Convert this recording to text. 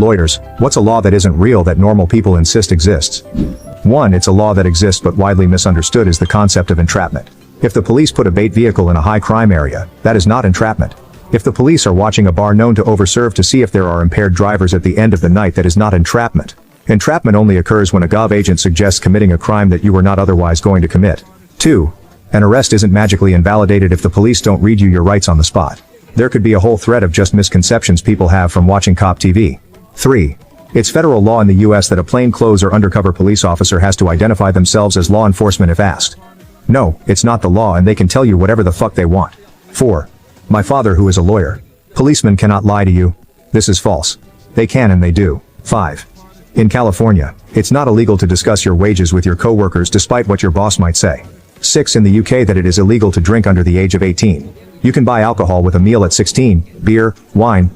Lawyers, what's a law that isn't real that normal people insist exists? 1. It's a law that exists but widely misunderstood is the concept of entrapment. If the police put a bait vehicle in a high crime area, that is not entrapment. If the police are watching a bar known to overserve to see if there are impaired drivers at the end of the night, that is not entrapment. Entrapment only occurs when a Gov agent suggests committing a crime that you were not otherwise going to commit. 2. An arrest isn't magically invalidated if the police don't read you your rights on the spot. There could be a whole thread of just misconceptions people have from watching cop TV. 3. It's federal law in the US that a plainclothes or undercover police officer has to identify themselves as law enforcement if asked. No, it's not the law and they can tell you whatever the fuck they want. 4. My father, who is a lawyer. Policemen cannot lie to you. This is false. They can and they do. 5. In California, it's not illegal to discuss your wages with your coworkers despite what your boss might say. 6. In the UK that it is illegal to drink under the age of 18. You can buy alcohol with a meal at 16, beer, wine,